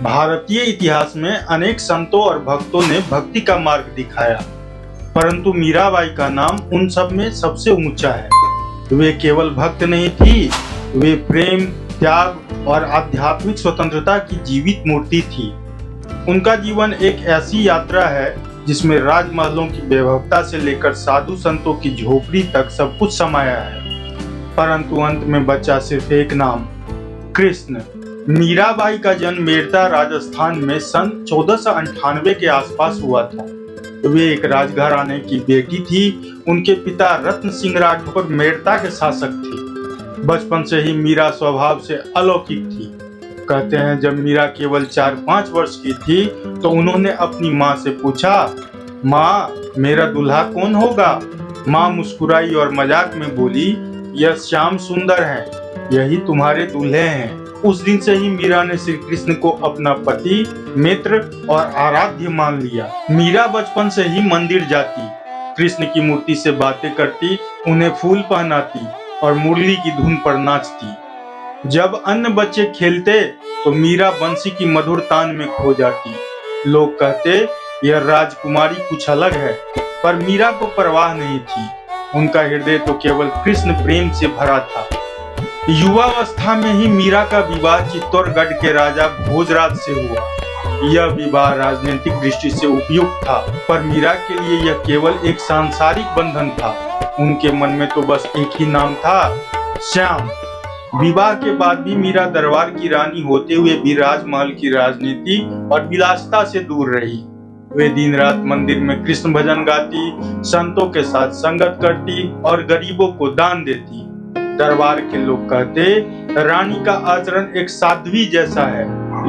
भारतीय इतिहास में अनेक संतों और भक्तों ने भक्ति का मार्ग दिखाया, परंतु मीराबाई का नाम उन सब में सबसे ऊंचा है। वे केवल भक्त नहीं थी, वे प्रेम, त्याग और आध्यात्मिक स्वतंत्रता की जीवित मूर्ति थी। उनका जीवन एक ऐसी यात्रा है जिसमें राजमहलों की वैभवता से लेकर साधु संतों की झोपड़ी तक सब कुछ समाया है, परंतु अंत में बचा सिर्फ एक नाम, कृष्ण। मीराबाई का जन्म मेड़ता राजस्थान में सन 1498 के आसपास हुआ था। वे एक राजघराने की बेटी थी। उनके पिता रत्न सिंह राठौर मेड़ता के शासक थे। बचपन से ही मीरा स्वभाव से अलौकिक थी। कहते हैं जब मीरा केवल 4-5 वर्ष की थी तो उन्होंने अपनी माँ से पूछा, माँ मेरा दूल्हा कौन होगा? माँ मुस्कुराई और मजाक में बोली, यह श्याम सुंदर है, यही तुम्हारे दूल्हे हैं। उस दिन से ही मीरा ने श्री कृष्ण को अपना पति, मित्र और आराध्य मान लिया। मीरा बचपन से ही मंदिर जाती, कृष्ण की मूर्ति से बातें करती, उन्हें फूल पहनाती और मुरली की धुन पर नाचती। जब अन्य बच्चे खेलते तो मीरा बंसी की मधुर तान में खो जाती। लोग कहते यह राजकुमारी कुछ अलग है, पर मीरा को परवाह नहीं थी। उनका हृदय तो केवल कृष्ण प्रेम से भरा था। युवावस्था में ही मीरा का विवाह चित्तौड़गढ़ के राजा भोजराज से हुआ। यह विवाह राजनीतिक दृष्टि से उपयुक्त था, पर मीरा के लिए यह केवल एक सांसारिक बंधन था। उनके मन में तो बस एक ही नाम था, श्याम। विवाह के बाद भी मीरा दरबार की रानी होते हुए भी राजमहल की राजनीति और विलासिता से दूर रही। वे दिन रात मंदिर में कृष्ण भजन गाती, संतों के साथ संगत करती और गरीबों को दान देती। दरबार के लोग कहते रानी का आचरण एक साध्वी जैसा है,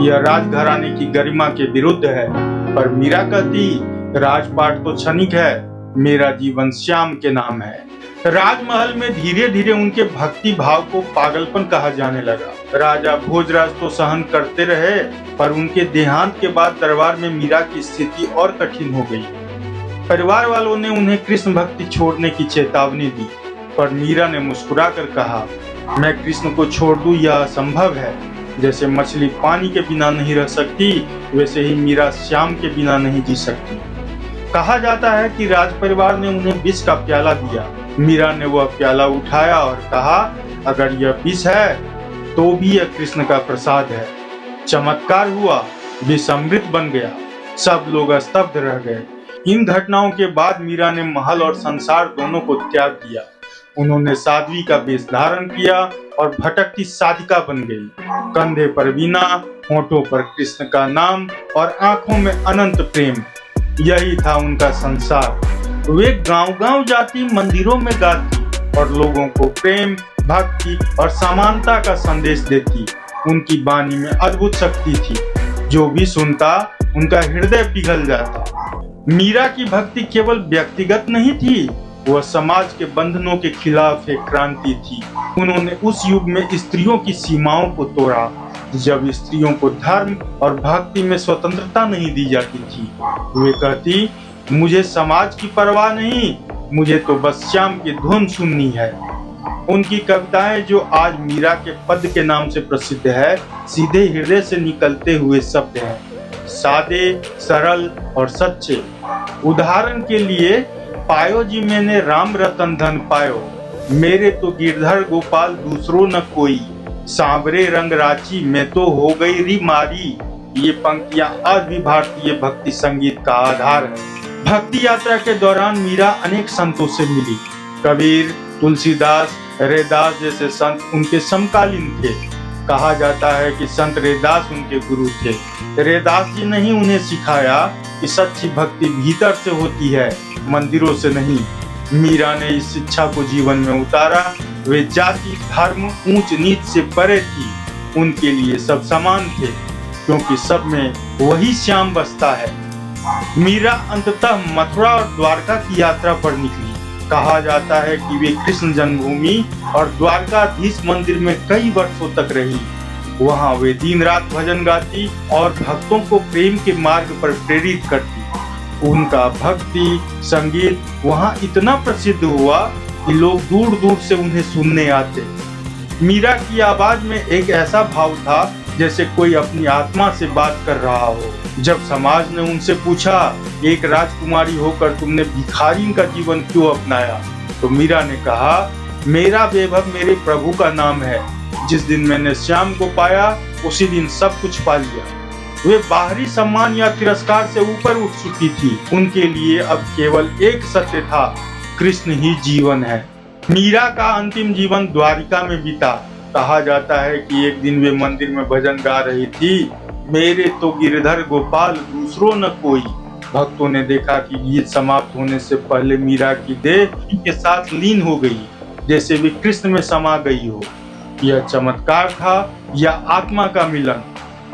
यह राजघराने की गरिमा के विरुद्ध है। पर मीरा कहती राजपाट तो क्षणिक है, मेरा जीवन श्याम के नाम है। राजमहल में धीरे धीरे उनके भक्ति भाव को पागलपन कहा जाने लगा। राजा भोजराज तो सहन करते रहे, पर उनके देहांत के बाद दरबार में मीरा की स्थिति और कठिन हो गई। परिवार वालों ने उन्हें कृष्ण भक्ति छोड़ने की चेतावनी दी, पर मीरा ने मुस्कुराकर कहा, मैं कृष्ण को छोड़ दूं यह असंभव है। जैसे मछली पानी के बिना नहीं रह सकती, वैसे ही मीरा श्याम के बिना नहीं जी सकती। कहा जाता है कि राज परिवार ने उन्हें विष का प्याला दिया। मीरा ने वह प्याला उठाया और कहा, अगर यह विष है तो भी यह कृष्ण का प्रसाद है। चमत्कार हुआ, विष अमृत बन गया। सब लोग स्तब्ध रह गए। इन घटनाओं के बाद मीरा ने महल और संसार दोनों को त्याग दिया। उन्होंने साध्वी का वेश धारण किया और भटकती साधिका बन गई। कंधे पर वीणा, होठों पर कृष्ण का नाम और आंखों में अनंत प्रेम, यही था उनका संसार। वे गांव-गांव जाती, मंदिरों में गाती और लोगों को प्रेम, भक्ति और समानता का संदेश देती। उनकी वाणी में अद्भुत शक्ति थी, जो भी सुनता उनका हृदय पिघल जाता। मीरा की भक्ति केवल व्यक्तिगत नहीं थी, वह समाज के बंधनों के खिलाफ एक क्रांति थी। उन्होंने उस युग में स्त्रियों की सीमाओं को तोड़ा, जब स्त्रियों को धर्म और भक्ति में स्वतंत्रता नहीं दी जाती थी। वे कहती, मुझे समाज की परवाह नहीं, मुझे तो बस श्याम की धुन सुननी है। उनकी कविताएं, जो आज मीरा के पद के नाम से प्रसिद्ध है, सीधे हृदय से निकलते हुए शब्द हैं, सादे, सरल और सच्चे। उदाहरण के लिए, पायो जी मैंने राम रतन धन पायो, मेरे तो गिरधर गोपाल दूसरो न कोई, सांवरे रंग राची मैं तो हो गई री मारी। ये पंक्तियां आज भी भारतीय भक्ति संगीत का आधार है। भक्ति यात्रा के दौरान मीरा अनेक संतों से मिली। कबीर, तुलसीदास, रैदास जैसे संत उनके समकालीन थे। कहा जाता है कि संत रैदास उनके गुरु थे। रैदास जी ने ही उन्हें सिखाया कि सच्ची भक्ति भीतर से होती है, मंदिरों से नहीं। मीरा ने इस शिक्षा को जीवन में उतारा। वे जाति, धर्म, ऊंच नीच से परे थी। उनके लिए सब समान थे, क्योंकि सब में वही श्याम बसता है। मीरा अंततः मथुरा और द्वारका की यात्रा पर निकली। कहा जाता है कि वे कृष्ण जन्मभूमि और द्वारकाधीश मंदिर में कई वर्षों तक रही। वहां वे दिन रात भजन गाती और भक्तों को प्रेम के मार्ग पर प्रेरित करती। उनका भक्ति संगीत वहां इतना प्रसिद्ध हुआ कि लोग दूर दूर से उन्हें सुनने आते। मीरा की आवाज में एक ऐसा भाव था जैसे कोई अपनी आत्मा से बात कर रहा हो। जब समाज ने उनसे पूछा, एक राजकुमारी होकर तुमने भिखारी का जीवन क्यों अपनाया, तो मीरा ने कहा, मेरा वैभव मेरे प्रभु का नाम है। जिस दिन मैंने श्याम को पाया उसी दिन सब कुछ पा लिया। वे बाहरी सम्मान या तिरस्कार से ऊपर उठ चुकी थी। उनके लिए अब केवल एक सत्य था, कृष्ण ही जीवन है। मीरा का अंतिम जीवन द्वारिका में बीता। कहा जाता है कि एक दिन वे मंदिर में भजन गा रही थी, मेरे तो गिरधर गोपाल दूसरों न कोई। भक्तों ने देखा कि गीत समाप्त होने से पहले मीरा की देह के साथ लीन हो गई, जैसे वे कृष्ण में समा गई हो। यह चमत्कार था या आत्मा का मिलन,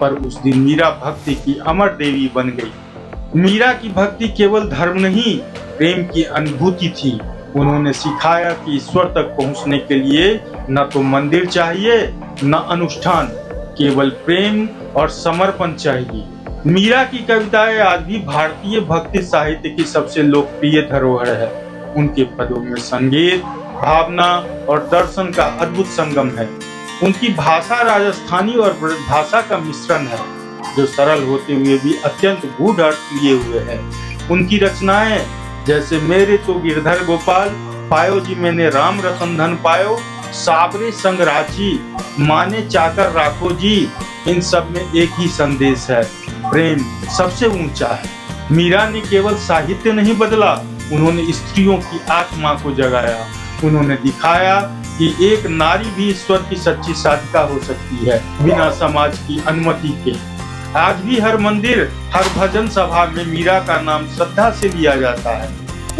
पर उस दिन मीरा भक्ति की अमर देवी बन गई। मीरा की भक्ति केवल धर्म नहीं, प्रेम की अनुभूति थी। उन्होंने सिखाया कि ईश्वर तक पहुंचने के लिए न तो मंदिर चाहिए न अनुष्ठान, केवल प्रेम और समर्पण चाहिए। मीरा की कविताएं आज भी भारतीय भक्ति साहित्य की सबसे लोकप्रिय धरोहर है। उनके पदों में संगीत, भावना और दर्शन का अद्भुत संगम है। उनकी भाषा राजस्थानी और ब्रज भाषा का मिश्रण है, जो सरल होते हुए भी अत्यंत गूढ़ अर्थ लिए हुए है। उनकी रचनाएं जैसे मेरे तो गिरधर गोपाल, पायो जी मैंने राम रतन धन पायो, साबरे संग राची, माने चाकर राखो जी, इन सब में एक ही संदेश है, प्रेम सबसे ऊंचा है। मीरा ने केवल साहित्य नहीं बदला, उन्होंने स्त्रियों की आत्मा को जगाया। उन्होंने दिखाया कि एक नारी भी ईश्वर की सच्ची साधिका हो सकती है, बिना समाज की अनुमति के। आज भी हर मंदिर, हर भजन सभा में मीरा का नाम श्रद्धा से लिया जाता है।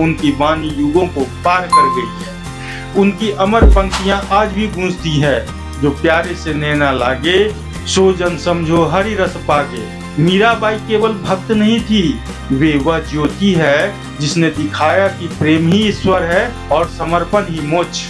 उनकी वाणी युगों को पार कर गई है। उनकी अमर पंक्तियां आज भी गूंजती है, जो प्यारे से नैना लागे, सो जन समझो हरि रस पागे। मीराबाई केवल भक्त नहीं थी, वे वह ज्योति है जिसने दिखाया कि प्रेम ही ईश्वर है और समर्पण ही मोक्ष।